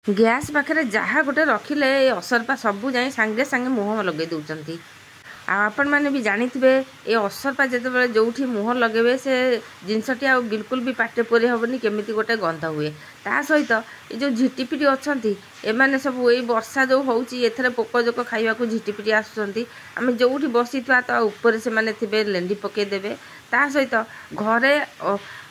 Gas पाखे जहाँ गोटे रखिले असरपा सबू जाए सांगे सांगे मुँह लगे दौरान आपण मैंने भी जाथे ये असरपा जिते जो मुँह लगे से जिनसटी आ बिल्कुल भी पाटे पूरी हेनी केमी गोटे गंध हुए ता सहित ये जो झिटिपिटी अच्छा एमाने सब ये वर्षा जो होची पोकजोक खावा झिटिपिटी आसुँच आम जो बसी तो ऊपर से थे लेंडी पकईदेवे ता सहित घरे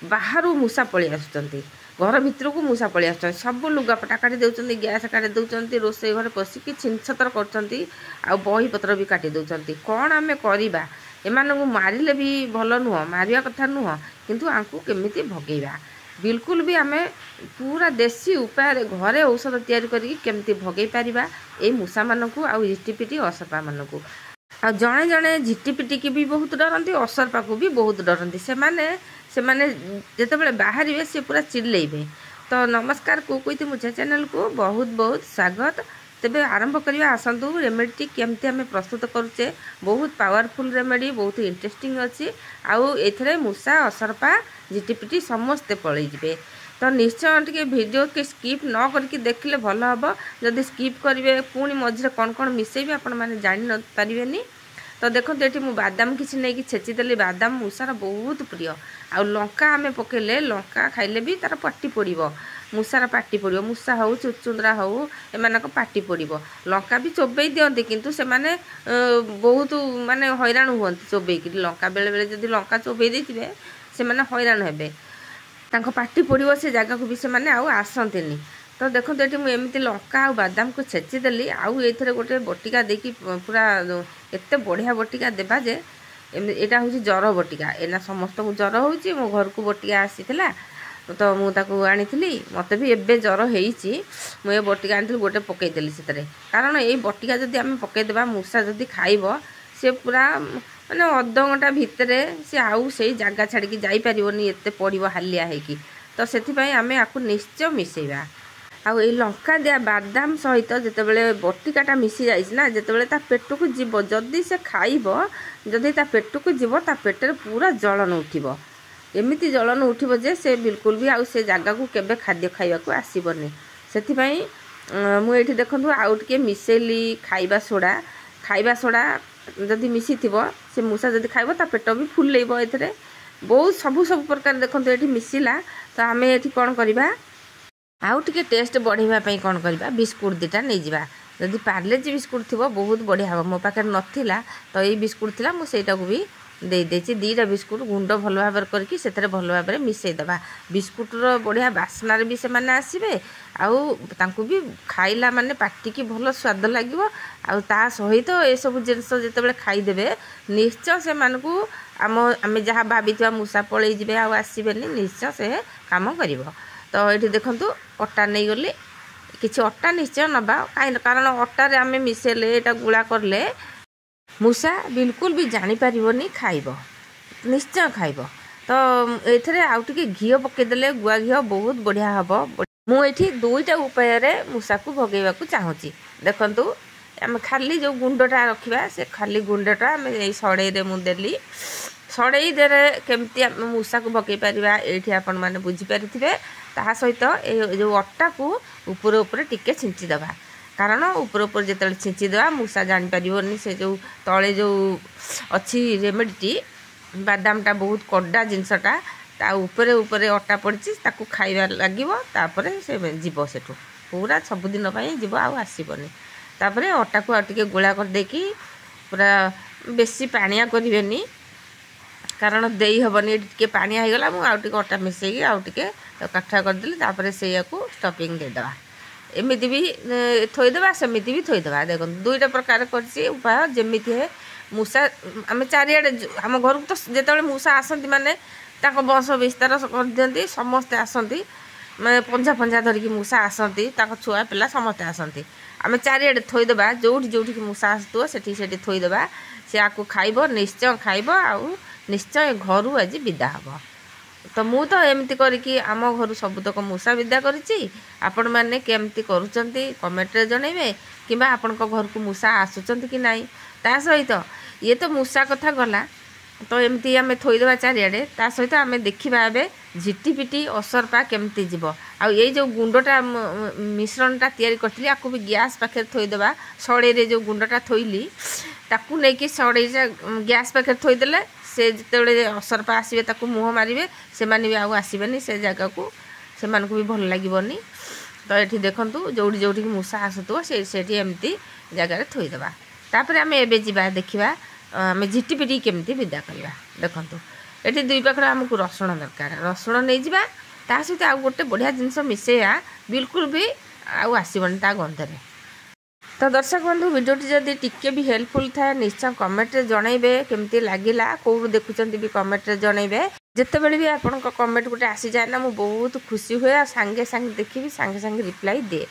बाहर मूषा पलि आसुँच घर भितर को मूषा पलि आस सब लुगापटा काटी दौरान गैस काटी दौरान रोषे घर पशिकी छिनछतर कर बही पत्र भी काटी दौरान कौन आम करवा एमानू मारिले भी भल नुह मारिया कथा नुह किंतु आंकु केमिति भगेबा बिल्कुल भी आम पूरा देसी उपाय घरे औषध तैयारी करके केमिति भगई पारिबा ए मूषा मानकु आ झिटिपिटी असरपा मानकु आ जड़े जड़े झिटिपिटी की भी बहुत डरती असरपा को भी बहुत डरती से माने जिते बाहर सी पूरा चिल्लेबे। तो नमस्कार कुकुइति मुझे चैनल को बहुत बहुत स्वागत। तेबे आरंभ करवा आसतु रेमेडी केमती आम प्रस्तुत करुचे बहुत पावरफुल रेमेडी बहुत इंटरेस्टिंग अच्छी आउ एथरे मूषा असरपा झिटिपिटी समस्ते पलैजे। तो निश्चय टे वीडियो के स्किप न करके देखले भल हम जदि स्किप करेंगे पुणी मझे कौन कौन मिसेबी आपण मैंने जानी न पारे। तो देखो ये मुझे बादाम किसी नहीं छेचीदेली बादाम मूषार बहुत प्रिय आ लंका आम पकेले लंका खाइले भी तार पाटी पड़ो मूषार पाटी पड़ो मूषा हो चुचुंद्रा हो एम पाटी पड़ो लंका भी चोबई दिखती किंतु से माने बहुत माने हैरान हुए चोबईक लंका बेले बेले जदि लंका चोबई देते से माने हैरान हेबे पाटी पड़ो से जगह को भी से माने आसंतीनि। तो देखो ये मुझे एमती लंका आ बादाम को छेचीदेली आउ ये गोटे बटिका देकी पूरा एत बढ़िया बटिका देवा जे यहाँ हूँ जर बटिका एना समस्त को जर हो मो घर को बटिका आसीला तो मुझे आनी मत भी एवं जर होती मुझे बटिका आनी गोटे पकईदेली से कारण ये बटिका जदि आम पकईदेवा मूषा जदि खाइब सी पूरा माने अध घंटा भितर सी आउ से जगह छाड़ी जापरनी एत पड़ो हालिया होगी। तो से आम आपको निश्चय मिसेबा आउ ये लंका दिया बादाम सहित जितेबाला बटिकाटा मिसी जाना जितेबाला ता पेट को जीव जदि से खाइब जदि ता पेट को जीव ता पेटर पूरा जलन उठिबो एमिति जलन उठिबो जे से बिल्कुल भी आउ से जगह को केबे खाद्य खाइबा को आसीबनी। सेथिपई मु एठी देखंतु आउ टिके मिसेली खाइबा सोडा जदि मिसी थिबो से मूषा जदि खाइबो ता पेट भी फुलेइबो एथरे बहुत सब प्रकार देखंतु एठी मिसिला। तो आमे एठी कोन करिबा आउ टिके टेस्ट बढ़ाई कौन करवा बिस्कुट दुटा नहीं जावा जदि पार्लेजी बिस्कुट थी बहुत बढ़िया हम मो पाखे नाला तो ये बिस्कुट थी मुझे को भी देदेची दीटा बिस्कुट गुंड भल भाव करके भल भाव मिसईदे बिस्कुटर बढ़िया बास्नार भी से आसबे आउ भी खाइला माने पाटी की भल स्वाद लगे आ सहित ये सब जिनस जिते खाईदे निश्चय से मानू आम जहाँ भाभी मूषा पलैजे आसबे निश्चय से कम कर। तो ये देखूँ अटा नहीं गली किसी अटा निश्चय नवा कहीं कारण अटारे आम मिसेले यहाँ गुला करले मूषा बिल्कुल भी जानीपारनी खाइब निश्चय खाइब। तो ये आउ टे घी पकईदे गुआ घी बहुत बढ़िया हम मुझे दुईटा उपाय मूषा को भगेवा चाहूँगी। देखु आम खाली जो गुंडटा रखा से खाली गुंडटा आम सड़े मुदेली सड़ई दे केमती मूषा को भगई पार ये आपण मैंने बुझीपारे ता सहित जो अटा को ऊपर ऊपर टिके छिंचीदे कारण ऊपर ऊपर जो छिंचीदे मूषा जानीपारनी से जो तले जो अच्छी रेमेडी बादामटा बहुत कड़ा जिनसटा ता ऊपर ऊपर अटा पड़ी ताकू खाइबा लगे से जीव सेठू पूरा सबुदिन जीव आसबनी तापर अटा को आटे गोला कर देकी पूरा बेसी पानिया करेनि कारण देई हेनी टे पानिया हो गला मुझे अटा मिसेकी आउटे काठा करदेली से स्टफिंग देदेवा एमती भी थोदेवा सेमती भी थोदेवा। देखो दुईटा प्रकार कर उपाय जमी है मूषा आम चारिड़े आम घर को तो जिते मूषा आसती माने वंश विस्तार कर दिखती समस्ते आसती मैं पंजा पंजा धरिकी मूषा आसती छुआ पिला समस्ते आसती आम चारिड़े थोदेवा जो मूषा आसुव से थोदेवा सी आपको खाइब निश्चय खाइब आउ निश्चय घर आज विदा हम। तो मु तो एमती करके आम घर सबुतक मूषा विदा करी आपण मैंने केमती करुँच कमेंट्रे जनइबे कि आपण घर को मूषा आसुँच कि नाई ता सहित ये तो मूषा कथा गला तो एमती आम थोदेवा चारिड़े ता सहित आम देखा ए झिटिपिटी असरपा केमती जीव ये जो गुंडटा मिश्रणटा तैयारी करथिली आकु भी गैस पाखे थोईदेबा सड़े रे जो गुंडटा थोइली ताकू नहीं सड़े गैस पाखे थोईदेले से जिते असरपा आसवे ताकू मुँह मारे से भी आउ आसबेनि से जगह को से भी भल लगे तो ये देखूँ जोटी जोटी मूषा आसुव से एमती जगार थोईदेबा तापर आम एवं देखा आम झिटिपिटी केमती विदा करवा देखूँ ये दुई पाखर आमको रसुण दरकार रसुण नहीं जावा ता सहित आउ गोटे बढ़िया जिनस मिसेया बिल्कुल भी आउ आसबनी ता गंधरे। तो दर्शक बंधु वीडियोटी जदि टिके भी हेल्पफुल थाए निश्चय कमेंट रे जनइबे केमती लागिला कोउ देखुचंती भी कमेंट रे जनइबे जते बेले भी आपन को कमेंट गोटे आसी जाए ना मु बहुत खुशी हुए आ संगे संगे देखिबी संगे संगे रिप्लाई दे।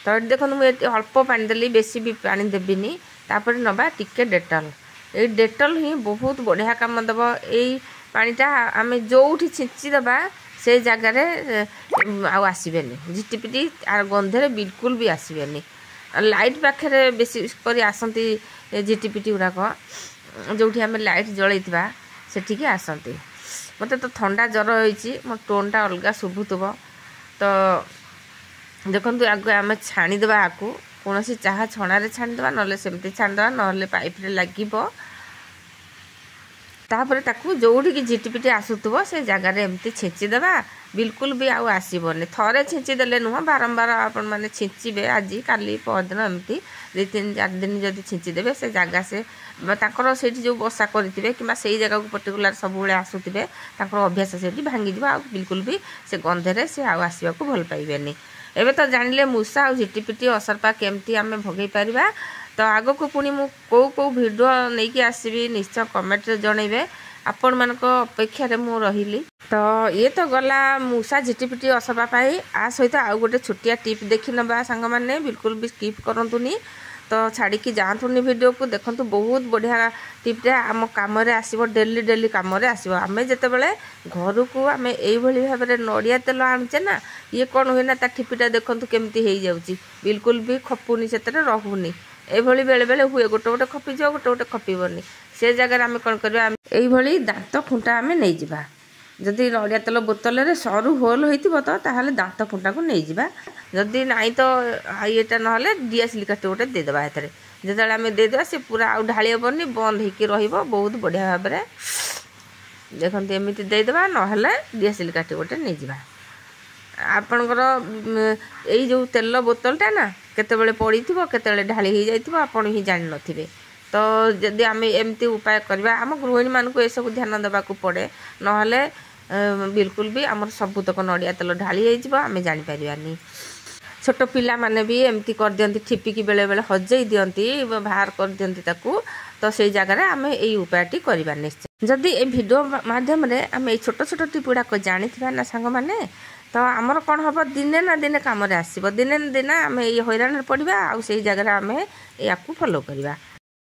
तो देखो मुझे अल्प पानी देली बेसी भी पानी देविनी तापर नबा टिके डेटल ये डेटल ही बहुत बढ़िया काम दब यही पानीटा आम जोठी छिंची दबा से जगार आसबेनि झिटिपिटी आर गंधे बिल्कुल भी आसबेनि लाइट पाखे बेसी कर आसती झिटिपिटी गुड़ाक जो आम लाइट जलैवा सेठिकी आसती मत तो ठंडा जर होती मो टोनटा अलग शुभुव। तो देखो आगे आम छाणीदे आपको कौन चाह छणारे छाणीदे ना सेमती छाणीदे ना पाइप लगे तापर ताकू जोठी झिटिपिटी आसुव से जगार एमती छेचिदेबा बिल्कुल भी आउ आसबनी थरे छेचिदेले नुह बारंबार आपण मैंने छेचिबे आज काली परदिन एमती 2-3-4 दिन जदि छेचिदेबे से जगह से से जो बसा करेंगे कि से जगह को पर्टिकुलर सब आसुवे अभ्यास से भांगी बिल्कुल भी से गंधे से आसवा को भल पाइबेनि। एबे तो जानिले मूषा और झिटिपिटी असरपा केमती आम भगई पारिबा। तो आग को पुणी मु को वीडियो नहीं कि आसबि निश्चय कमेंट रे जनइबे आपण मान अपेक्षा मु रही। तो ये तो गला मूषा झिटिपिटी असरपा पाई आ सहित आउ गोटे छोटिया टिप देखी नबा सांग माने बिल्कुल भी स्किप करंतुनी तो छाड़ी जातुनी वीडियो को देखु बहुत बढ़िया टिप्टे आम कम आसो डेली डेली कम आसो आम जिते घर को आम यही भाव में नड़िया तेल आणुचे ना ये कौन हुए ना ठिपीटा देखु केमती हो जाऊँगी बिल्कुल भी खपुनी से रहूनी ये बेले बेले हुए गोटे गोटे खपीज गोटे गोटे खपीबनी से जगह आम कौन करवा यही दांत खुंटा आम नहीं जावा जदि नड़िया तेल बोतल रे सरू होल होइतिबो तो ताहले दांत खुंटा को नहीं जावा जदि नाई तो येटा नहले डीएसएल काट गोटे देदेबा एथरे जेतले आम देदेबा से पूरा आउ ढाली हेबनी बंद होइकी रहिबो बहुत बढ़िया भाव में देखंते एमिति देदेबा नहले डीएसएल काट गोटे नहीं जावा आपनकर एई जो तेल बोतलटा ना केतेबेले पड़ीथिबो केतेबेले ढाली हो जाइथिबो आपण ही जानि नथिबे। तो जदि आम एमती उपाय करवा आम गृहिणी मानक ये सब ध्यान देवा पड़े नहले बिल्कुल भी आमर सबुतक नड़िया तेल ढाली आम जापारानी। छोट पिला माने भी एमती कर दियंती ठिपिकी बेले बेले हजई दियंती बाहर कर दियंती ताकू तो से जगह आम यही उपायटी करवा निश्चय। जदि ए वीडियो माध्यम आम ये छोट छोट टिप गुड़ाक जानी ना सांग माने तो आमर कौन हम दिने ना दिने कम आसो दिने ना दिन आम ये हैरान पड़ा आउ से जगह आम या फॉलो करवा।